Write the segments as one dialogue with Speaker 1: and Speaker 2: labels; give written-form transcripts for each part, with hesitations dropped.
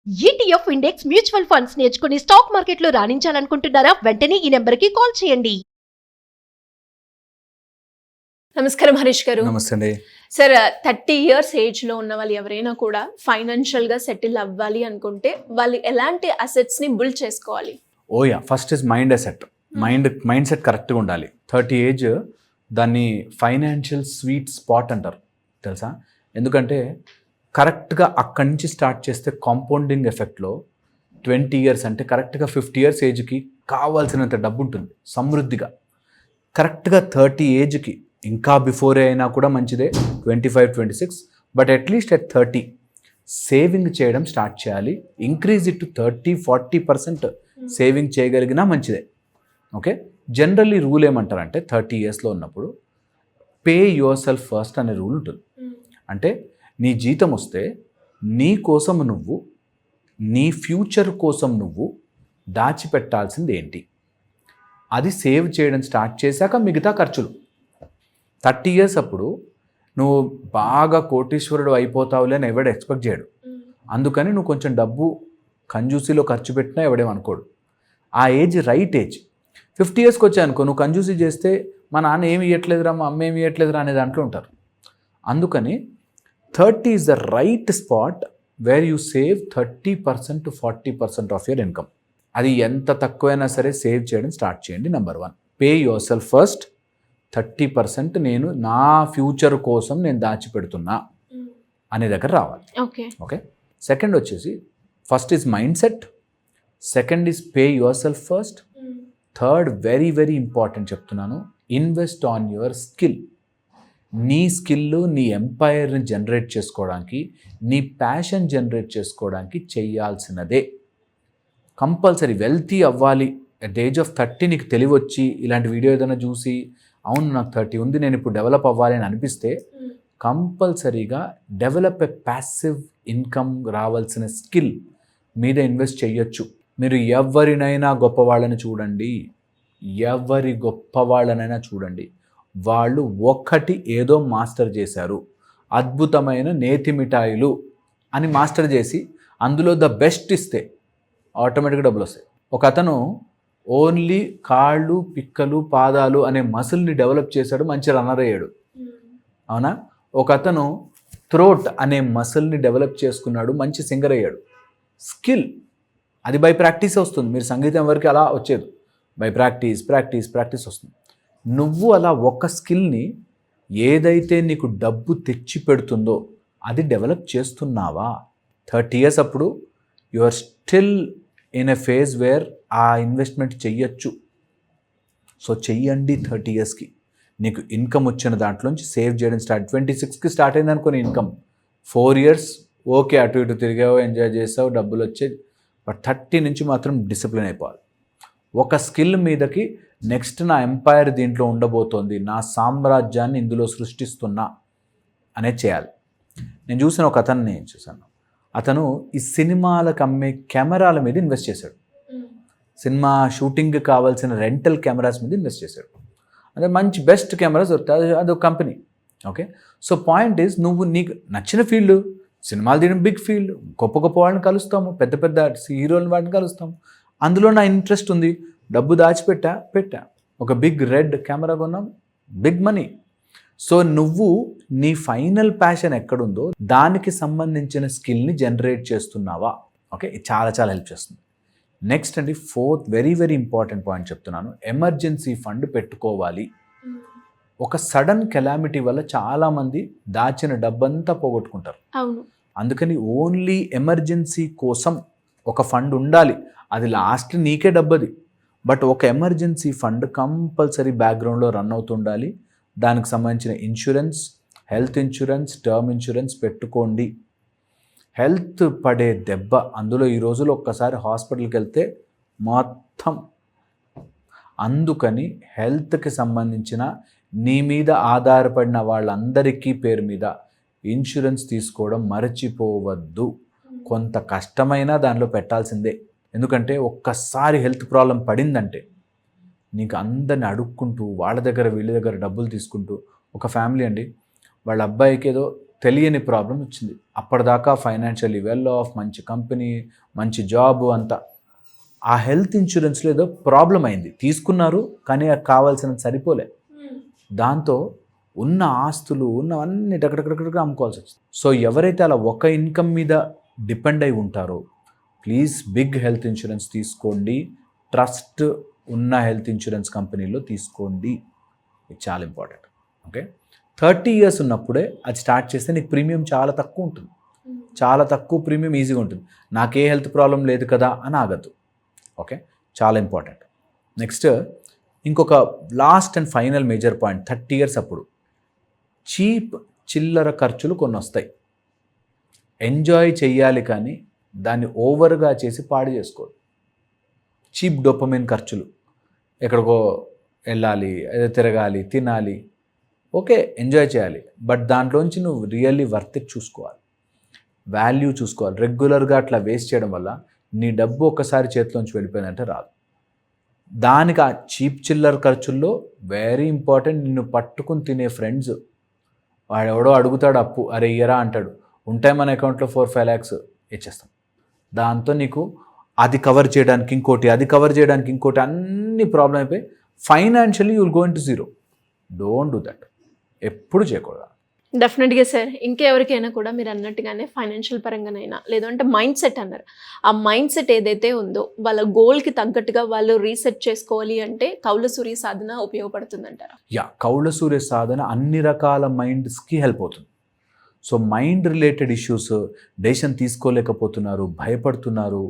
Speaker 1: ETF index mutual funds నేర్చుకుని stock మార్కెట్లో రాణించాలనుకుంటున్నారా? వెంటనే ఈ నెంబర్కి కాల్ చేయండి.
Speaker 2: నమస్కారం హరీష్ గారు.
Speaker 3: నమస్తే అండి.
Speaker 2: సార్, 30 years ఏజ్లో ఉన్న వాళ్ళు ఎవరైనా కూడా ఫైనాన్షియల్గా సెటిల్ అవ్వాలి అనుకుంటే వాళ్ళు ఎలాంటి అసెట్స్ని బిల్డ్ చేసుకోవాలి?
Speaker 3: First is mind asset. Mind set కరెక్ట్గా ఉండాలి. 30 ఏజ్ దాన్ని ఫైనాన్షియల్ స్వీట్ స్పాట్ అంటారు, తెలుసా? ఎందుకంటే కరెక్ట్గా అక్కడి నుంచి స్టార్ట్ చేస్తే కాంపౌండింగ్ ఎఫెక్ట్లో 20 years అంటే కరెక్ట్గా 50 years ఏజ్కి కావాల్సినంత డబ్బు ఉంటుంది సమృద్ధిగా. కరెక్ట్గా 30 ఏజ్కి ఇంకా బిఫోరే అయినా కూడా మంచిదే, 25, 26, బట్ అట్లీస్ట్ అట్ 30 సేవింగ్ చేయడం స్టార్ట్ చేయాలి. ఇంక్రీజ్ ఇట్ టు 30-40% సేవింగ్ చేయగలిగినా మంచిదే. ఓకే, జనరల్లీ రూల్ ఏమంటారంటే 30 yearsలో ఉన్నప్పుడు పే యువర్ సెల్ఫ్ ఫస్ట్ అనే రూల్ ఉంటుంది. అంటే నీ జీతం వస్తే నీ కోసం నువ్వు, నీ ఫ్యూచర్ కోసం నువ్వు దాచిపెట్టాల్సింది ఏంటి, అది సేవ్ చేయడం స్టార్ట్ చేశాక మిగతా ఖర్చులు. 30 years అప్పుడు నువ్వు బాగా కోటీశ్వరుడు అయిపోతావులే అని ఎవడు ఎక్స్పెక్ట్ చేయడు. అందుకని నువ్వు కొంచెం డబ్బు కంజూసీలో ఖర్చు పెట్టినా ఎవడేమనుకోడు. ఆ ఏజ్ రైట్ ఏజ్. 50 yearsకి వచ్చాయనుకో, నువ్వు కంజూసీ చేస్తే మా నాన్న ఏమి ఇవ్వట్లేదురా, మా అమ్మ ఏమి ఇవ్వట్లేదురా అనే దాంట్లో ఉంటారు. అందుకని 30 is the right spot where you save 30% to 40% of your income. అది ఎంత తక్కువైనా సరే సేవ్ చేయడం స్టార్ట్ చేయండి. Number 1, pay your self first. 30% నేను నా ఫ్యూచర్ కోసం నేను దాచిపెడుతున్నా అనే దగ్గర రావాలి. ఓకే, సెకండ్ వచ్చేసి first is mind set, second is pay your self first, third very very important చెప్తున్నాను, ఇన్వెస్ట్ ఆన్ యువర్ స్కిల్. నీ స్కిల్ నీ ఎంపైర్ని జనరేట్ చేసుకోవడానికి, నీ ప్యాషన్ జనరేట్ చేసుకోవడానికి చేయాల్సినదే. కంపల్సరీ వెల్తీ అవ్వాలి. అట్ ద ఏజ్ ఆఫ్ 30 నీకు తెలివొచ్చి ఇలాంటి వీడియో ఏదైనా చూసి అవును నాకు 30 ఉంది నేను ఇప్పుడు డెవలప్ అవ్వాలి అని అనిపిస్తే కంపల్సరీగా డెవలప్ ఎ ప్యాసివ్ ఇన్కమ్ రావాల్సిన స్కిల్ మీద ఇన్వెస్ట్ చేయొచ్చు. మీరు ఎవరినైనా గొప్పవాళ్ళని చూడండి, ఎవరి గొప్పవాళ్ళనైనా చూడండి, వాళ్ళు ఒక్కటి ఏదో మాస్టర్ చేశారు. అద్భుతమైన నేతి మిఠాయిలు అని మాస్టర్ చేసి అందులో ద బెస్ట్ ఇస్తే ఆటోమేటిక్గా డబ్బులు వస్తాయి. ఒక అతను ఓన్లీ కాళ్ళు, పిక్కలు, పాదాలు అనే మసిల్ని డెవలప్ చేశాడు, మంచి రన్నర్ అయ్యాడు. అవునా? ఒక అతను థ్రోట్ అనే మసిల్ని డెవలప్ చేసుకున్నాడు, మంచి సింగర్ అయ్యాడు. స్కిల్ అది బై ప్రాక్టీస్ వస్తుంది. మీరు సంగీతం వరకు అలా వచ్చేది, బై ప్రాక్టీస్ వస్తుంది. నువ్వు అలా ఒక స్కిల్ని ఏదైతే నీకు డబ్బు తెచ్చి పెడుతుందో అది డెవలప్ చేస్తున్నావా? 30 years అప్పుడు you are still in a phase where uh investment చెయ్యొచ్చు. సో చెయ్యండి. 30 yearsకి నీకు ఇన్కమ్ వచ్చిన దాంట్లోంచి సేవ్ చేయడం స్టార్ట్. 26కి స్టార్ట్ అయింది అనుకోని ఇన్కమ్, 4 years ఓకే అటు ఇటు తిరిగావు, ఎంజాయ్ చేసావు, డబ్బులు వచ్చాయి. బట్ 30 నుంచి మాత్రం డిసిప్లిన్ అయిపోవాలి. ఒక స్కిల్ మీదకి నెక్స్ట్ నా ఎంపైర్ దీంట్లో ఉండబోతోంది, నా సామ్రాజ్యాన్ని ఇందులో సృష్టిస్తున్నా అనేది చేయాలి. నేను చూసిన ఒక అతన్ని చూశాను. అతను ఈ సినిమాలకు అమ్మే కెమెరాల మీద ఇన్వెస్ట్ చేశాడు. సినిమా షూటింగ్కి కావాల్సిన రెంటల్ కెమెరాస్ మీద ఇన్వెస్ట్ చేశాడు. అంటే మంచి బెస్ట్ కెమెరాస్ దొరుకుతాయి, అదొక company. Okay, so point is నువ్వు నీకు నచ్చిన ఫీల్డ్, సినిమాలు తీయడం బిగ్ ఫీల్డ్, గొప్ప గొప్ప వాళ్ళని కలుస్తాము, పెద్ద పెద్ద హీరోల వాటిని కలుస్తాము. అందులో నా ఇంట్రెస్ట్ ఉంది, డబ్బు పెట్టా, ఒక బిగ్ రెడ్ కెమెరా కొన్నాం, బిగ్ మనీ. సో నువ్వు నీ ఫైనల్ ప్యాషన్ ఎక్కడుందో దానికి సంబంధించిన స్కిల్ని జనరేట్ చేస్తున్నావా? ఓకే, ఇది చాలా చాలా హెల్ప్ చేస్తుంది. నెక్స్ట్ అండి, fourth very very important point చెప్తున్నాను, ఎమర్జెన్సీ ఫండ్ పెట్టుకోవాలి. ఒక సడన్ కెలామిటీ వల్ల చాలామంది దాచిన డబ్బంతా పోగొట్టుకుంటారు. అందుకని ఓన్లీ ఎమర్జెన్సీ కోసం ఒక ఫండ్ ఉండాలి. అది లాస్ట్ నీకే డబ్బది, బట్ ఒక ఎమర్జెన్సీ ఫండ్ కంపల్సరీ బ్యాక్గ్రౌండ్లో రన్ అవుతుండాలి. దానికి సంబంధించిన insurance, health insurance, term insurance పెట్టుకోండి. హెల్త్ పడే దెబ్బ అందులో ఈ రోజుల్లో ఒక్కసారి హాస్పిటల్కి వెళ్తే మొత్తం. అందుకని హెల్త్కి సంబంధించిన నీ మీద ఆధారపడిన వాళ్ళందరికీ పేరు మీద ఇన్సూరెన్స్ తీసుకోవడం మరచిపోవద్దు. కొంత కష్టమైనా దానిలో పెట్టాల్సిందే. ఎందుకంటే ఒక్కసారి హెల్త్ ప్రాబ్లం పడిందంటే నీకు అందరిని అడుక్కుంటూ వాళ్ళ దగ్గర వీళ్ళ దగ్గర డబ్బులు తీసుకుంటూ, ఒక ఫ్యామిలీ అండి, వాళ్ళ అబ్బాయికి ఏదో తెలియని ప్రాబ్లం వచ్చింది. అప్పటిదాకా ఫైనాన్షియల్లీ వెల్ ఆఫ్, మంచి కంపెనీ, మంచి జాబ్ అంతా. ఆ హెల్త్ ఇన్సూరెన్స్లో ఏదో ప్రాబ్లం అయింది, తీసుకున్నారు కానీ అది కావాల్సినంత సరిపోలే. దాంతో ఉన్న ఆస్తులు ఉన్నవన్నీ టకటకటక అమ్ముకోవాల్సి వచ్చింది. సో ఎవరైతే అలా ఒక ఇన్కమ్ మీద డిపెండ్ అయి ఉంటారో ప్లీజ్ బిగ్ హెల్త్ ఇన్సూరెన్స్ తీసుకోండి, ట్రస్ట్ ఉన్న హెల్త్ ఇన్సూరెన్స్ కంపెనీలో తీసుకోండి. ఇది చాలా ఇంపార్టెంట్. ఓకే, 30 years ఉన్నప్పుడే అది స్టార్ట్ చేస్తే నీకు ప్రీమియం చాలా తక్కువ ఉంటుంది. చాలా తక్కువ ప్రీమియం ఈజీగా ఉంటుంది. నాకే హెల్త్ ప్రాబ్లం లేదు కదా అని ఆగద్దు. ఓకే, చాలా ఇంపార్టెంట్. నెక్స్ట్ ఇంకొక last and final major point, 30 years అప్పుడు చీప్ చిల్లర ఖర్చులు కొన్ని వస్తాయి. ఎంజాయ్ చెయ్యాలి కానీ దాన్ని ఓవర్గా చేసి పాడు చేసుకోదు. చీప్ డోపమైన్ ఖర్చులు, ఎక్కడికో వెళ్ళాలి, ఏదో తిరగాలి, తినాలి, ఓకే ఎంజాయ్ చేయాలి, బట్ దాంట్లోంచి నువ్వు రియల్లీ వర్త్ ఇట్ చూసుకోవాలి, వాల్యూ చూసుకోవాలి. రెగ్యులర్గా అట్లా వేస్ట్ చేయడం వల్ల నీ డబ్బు ఒక్కసారి చేతిలోంచి వెళ్ళిపోయిందంటే రాదు. దానికి ఆ చీప్ చిల్లర ఖర్చుల్లో వెరీ ఇంపార్టెంట్, నిన్ను పట్టుకుని తినే ఫ్రెండ్స్. వాడెవడో అడుగుతాడు అప్పు, అరే ఇయరా అంటాడు, ఉంటాయి మన అకౌంట్లో 4-5 lakhs ఇచ్చేస్తాం. దాంతో నీకు అది కవర్ చేయడానికి ఇంకోటి, అది కవర్ చేయడానికి ఇంకోటి, అన్ని ప్రాబ్లం అయిపోయి financially you will go in to zero. Don't do that, ఎప్పుడు చేయకూడదు.
Speaker 2: డెఫినెట్గా సార్, ఇంకెవరికైనా కూడా మీరు అన్నట్టుగానే ఫైనాన్షియల్ పరంగానైనా లేదంటే మైండ్ సెట్ అన్నారు, ఆ మైండ్ సెట్ ఏదైతే ఉందో వాళ్ళ గోల్కి తగ్గట్టుగా వాళ్ళు రీసెట్ చేసుకోవాలి అంటే కౌల సూర్య సాధన ఉపయోగపడుతుందంటారా?
Speaker 3: కౌల సూర్య సాధన అన్ని రకాల మైండ్స్కి హెల్ప్ అవుతుంది. So mind related issues, decision తీసుకోలేకపోతున్నారు, భయపడుతున్నారు,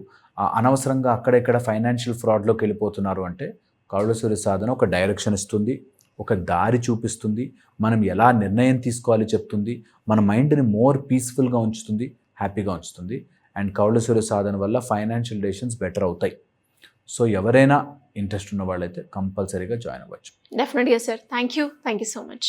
Speaker 3: అనవసరంగా అక్కడెక్కడ ఫైనాన్షియల్ ఫ్రాడ్లోకి వెళ్ళిపోతున్నారు అంటే కౌల సూర్య సాధన ఒక డైరెక్షన్ ఇస్తుంది, ఒక దారి చూపిస్తుంది, మనం ఎలా నిర్ణయం తీసుకోవాలి చెప్తుంది, మన మైండ్ని మోర్ పీస్ఫుల్గా ఉంచుతుంది, హ్యాపీగా ఉంచుతుంది. అండ్ కౌల సూర్య సాధన వల్ల ఫైనాన్షియల్ డెసిషన్స్ బెటర్ అవుతాయి. సో ఎవరైనా ఇంట్రెస్ట్ ఉన్న వాళ్ళైతే కంపల్సరీగా జాయిన్ అవ్వచ్చు.
Speaker 2: డెఫినెట్గా sir, thank you so much.